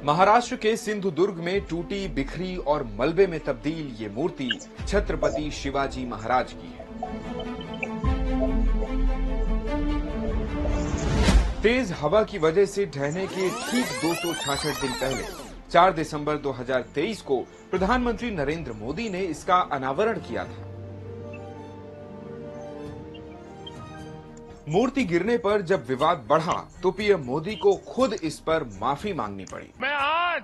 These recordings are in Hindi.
महाराष्ट्र के सिंधुदुर्ग में टूटी, बिखरी और मलबे में तब्दील ये मूर्ति छत्रपति शिवाजी महाराज की है। तेज हवा की वजह से ढहने के ठीक 266 दिन पहले 4 दिसंबर 2023 को प्रधानमंत्री नरेंद्र मोदी ने इसका अनावरण किया था। मूर्ति गिरने पर जब विवाद बढ़ा तो पीएम मोदी को खुद इस पर माफी मांगनी पड़ी। मैं आज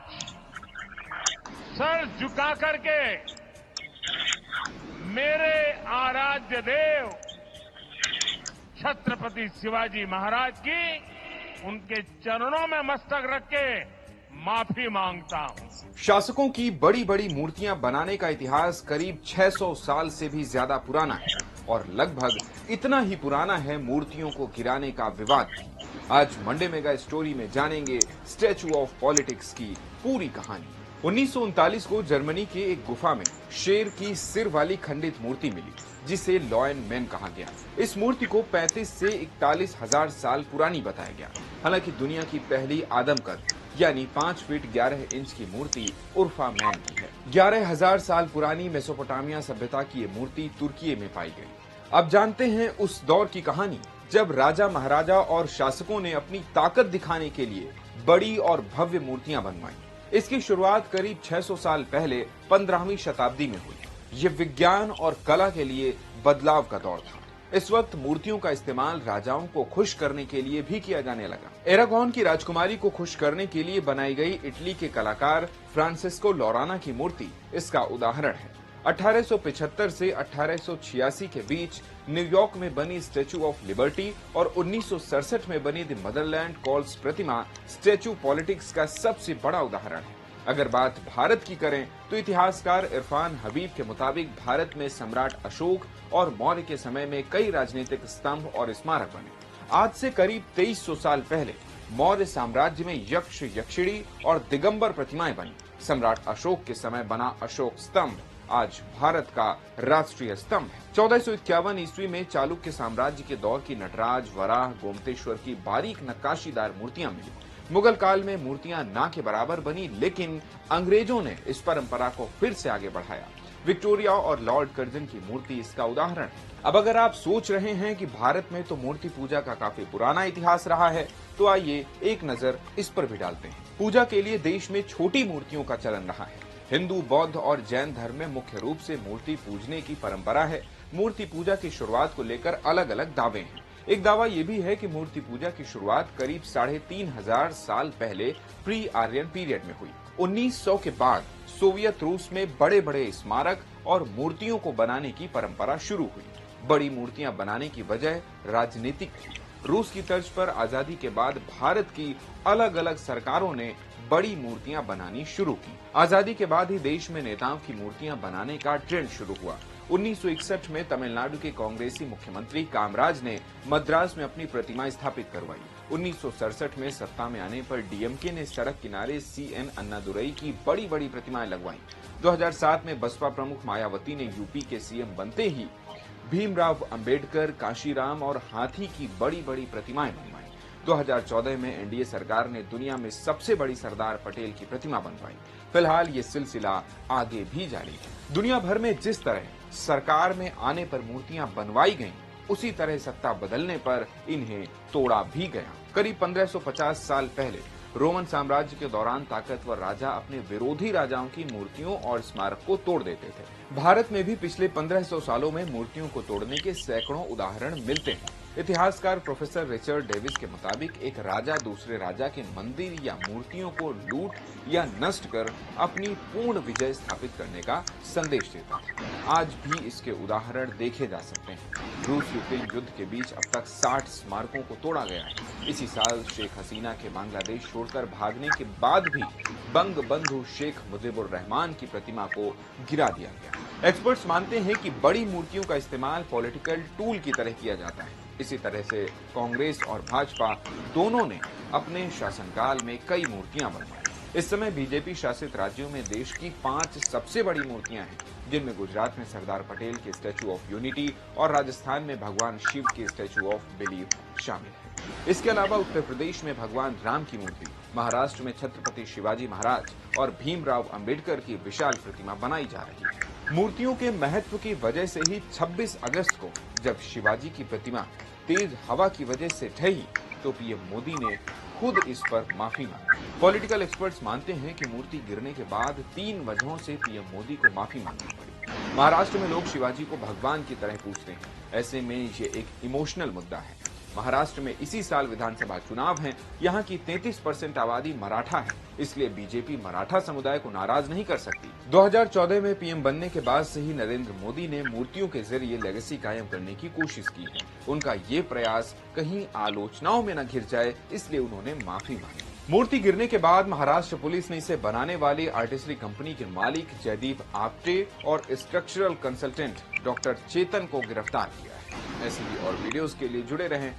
सर झुका करके मेरे आराध्य देव छत्रपति शिवाजी महाराज की उनके चरणों में मस्तक रख के माफी मांगता हूं। शासकों की बड़ी बड़ी मूर्तियां बनाने का इतिहास करीब 600 साल से भी ज्यादा पुराना है और लगभग इतना ही पुराना है मूर्तियों को गिराने का विवाद भी। आज मंडे मेगा स्टोरी में जानेंगे स्टैचू ऑफ पॉलिटिक्स की पूरी कहानी। 1939 को जर्मनी के एक गुफा में शेर की सिर वाली खंडित मूर्ति मिली जिसे लॉयन मैन कहा गया। इस मूर्ति को 35 से 41 हजार साल पुरानी बताया गया। हालांकि दुनिया की पहली आदमकद यानी 5 फीट 11 इंच की मूर्ति उर्फा मैन की है। 11,000 साल पुरानी मेसोपोटामिया सभ्यता की ये मूर्ति तुर्की में पाई गई। अब जानते हैं उस दौर की कहानी जब राजा महाराजा और शासकों ने अपनी ताकत दिखाने के लिए बड़ी और भव्य मूर्तियां बनवाई। इसकी शुरुआत करीब 600 साल पहले 15वीं शताब्दी में हुई। ये विज्ञान और कला के लिए बदलाव का दौर था। इस वक्त मूर्तियों का इस्तेमाल राजाओं को खुश करने के लिए भी किया जाने लगा। एरागोन की राजकुमारी को खुश करने के लिए बनाई गई इटली के कलाकार फ्रांसिस्को लोराना की मूर्ति इसका उदाहरण है। 1875 से 1886 के बीच न्यूयॉर्क में बनी स्टैचू ऑफ लिबर्टी और 1967 में बनी the Motherland calls Pratima statue politics का सबसे बड़ा उदाहरण है। अगर बात भारत की करें तो इतिहासकार इरफान हबीब के मुताबिक भारत में सम्राट अशोक और मौर्य के समय में कई राजनीतिक स्तंभ और स्मारक बने। आज से करीब 2300 साल पहले मौर्य साम्राज्य में यक्ष, यक्षिणी और दिगंबर प्रतिमाएं बनी। सम्राट अशोक के समय बना अशोक स्तंभ आज भारत का राष्ट्रीय स्तंभ है। 1451 ईस्वी में चालुक्य साम्राज्य के दौर की नटराज, वराह, गोमतेश्वर की बारीक नक्काशीदार मूर्तियां मिली। मुगल काल में मूर्तियां ना के बराबर बनी, लेकिन अंग्रेजों ने इस परंपरा को फिर से आगे बढ़ाया। विक्टोरिया और लॉर्ड कर्जन की मूर्ति इसका उदाहरण है। अब अगर आप सोच रहे हैं कि भारत में तो मूर्ति पूजा का काफी पुराना इतिहास रहा है, तो आइए एक नजर इस पर भी डालते हैं। पूजा के लिए देश में छोटी मूर्तियों का चलन रहा है। हिंदू, बौद्ध और जैन धर्म में मुख्य रूप से मूर्ति पूजने की परंपरा है। मूर्ति पूजा की शुरुआत को लेकर अलग अलग दावे हैं। एक दावा यह भी है कि मूर्ति पूजा की शुरुआत करीब 3500 साल पहले प्री आर्यन पीरियड में हुई। 1900 के बाद सोवियत रूस में बड़े बड़े स्मारक और मूर्तियों को बनाने की परंपरा शुरू हुई। बड़ी मूर्तियां बनाने की वजह राजनीतिक थी। रूस की तर्ज पर आजादी के बाद भारत की अलग अलग सरकारों ने बड़ी मूर्तियां बनानी शुरू की। आजादी के बाद ही देश में नेताओं की मूर्तियां बनाने का ट्रेंड शुरू हुआ। 1961 में तमिलनाडु के कांग्रेसी मुख्यमंत्री कामराज ने मद्रास में अपनी प्रतिमा स्थापित करवाई। 1967 में सत्ता में आने पर डीएमके ने सड़क किनारे सीएन अन्नादुरई की बड़ी बड़ी प्रतिमाएं लगवाई। 2007 में बसपा प्रमुख मायावती ने यूपी के सीएम बनते ही भीमराव अंबेडकर, काशीराम और हाथी की बड़ी बड़ी प्रतिमाएं बनवाई। 2014 में एनडीए सरकार ने दुनिया में सबसे बड़ी सरदार पटेल की प्रतिमा बनवाई। फिलहाल ये सिलसिला आगे भी जारी है। दुनिया भर में जिस तरह सरकार में आने पर मूर्तियां बनवाई गईं, उसी तरह सत्ता बदलने पर इन्हें तोड़ा भी गया। करीब 1550 साल पहले रोमन साम्राज्य के दौरान ताकतवर राजा अपने विरोधी राजाओं की मूर्तियों और स्मारक को तोड़ देते थे। भारत में भी पिछले 1500 सालों में मूर्तियों को तोड़ने के सैकड़ों उदाहरण मिलते हैं। इतिहासकार प्रोफेसर रिचर्ड डेविस के मुताबिक एक राजा दूसरे राजा के मंदिर या मूर्तियों को लूट या नष्ट कर अपनी पूर्ण विजय स्थापित करने का संदेश देता था। आज भी इसके उदाहरण देखे जा सकते हैं। रूस यूक्रेन युद्ध के बीच अब तक 60 स्मारकों को तोड़ा गया है। इसी साल शेख हसीना के बांग्लादेश छोड़कर भागने के बाद भी बंग बंधु शेख मुजीबुर रहमान की प्रतिमा को गिरा दिया गया। एक्सपर्ट्स मानते हैं कि बड़ी मूर्तियों का इस्तेमाल पॉलिटिकल टूल की तरह किया जाता है। इसी तरह से कांग्रेस और भाजपा दोनों ने अपने शासनकाल में कई मूर्तियां बनवाई। इस समय बीजेपी शासित राज्यों में देश की 5 सबसे बड़ी मूर्तियां हैं। जिनमें गुजरात में सरदार पटेल के स्टैचू ऑफ यूनिटी और राजस्थान में भगवान शिव के स्टैचू ऑफ बिलीफ शामिल है। इसके अलावा उत्तर प्रदेश में भगवान राम की मूर्ति, महाराष्ट्र में छत्रपति शिवाजी महाराज और भीमराव अंबेडकर की विशाल प्रतिमा बनाई जा रही है। मूर्तियों के महत्व की वजह से ही 26 अगस्त को जब शिवाजी की प्रतिमा तेज हवा की वजह से ढही तो पीएम मोदी ने खुद इस पर माफी मांगी। पॉलिटिकल एक्सपर्ट्स मानते हैं कि मूर्ति गिरने के बाद 3 वजहों से पीएम मोदी को माफी मांगनी पड़ी। महाराष्ट्र में लोग शिवाजी को भगवान की तरह पूजते हैं, ऐसे में ये एक इमोशनल मुद्दा है। महाराष्ट्र में इसी साल विधानसभा चुनाव हैं, यहाँ की 33% आबादी मराठा है, इसलिए बीजेपी मराठा समुदाय को नाराज नहीं कर सकती। 2014 में पीएम बनने के बाद से ही नरेंद्र मोदी ने मूर्तियों के जरिए लेगेसी कायम करने की कोशिश की है। उनका ये प्रयास कहीं आलोचनाओं में न घिर जाए, इसलिए उन्होंने माफी मांगी। मूर्ति गिरने के बाद महाराष्ट्र पुलिस ने इसे बनाने वाली आर्टिस्ट्री कंपनी के मालिक जयदीप आप्टे और स्ट्रक्चरल कंसल्टेंट डॉक्टर चेतन को गिरफ्तार किया है। ऐसी ही और वीडियोस के लिए जुड़े रहें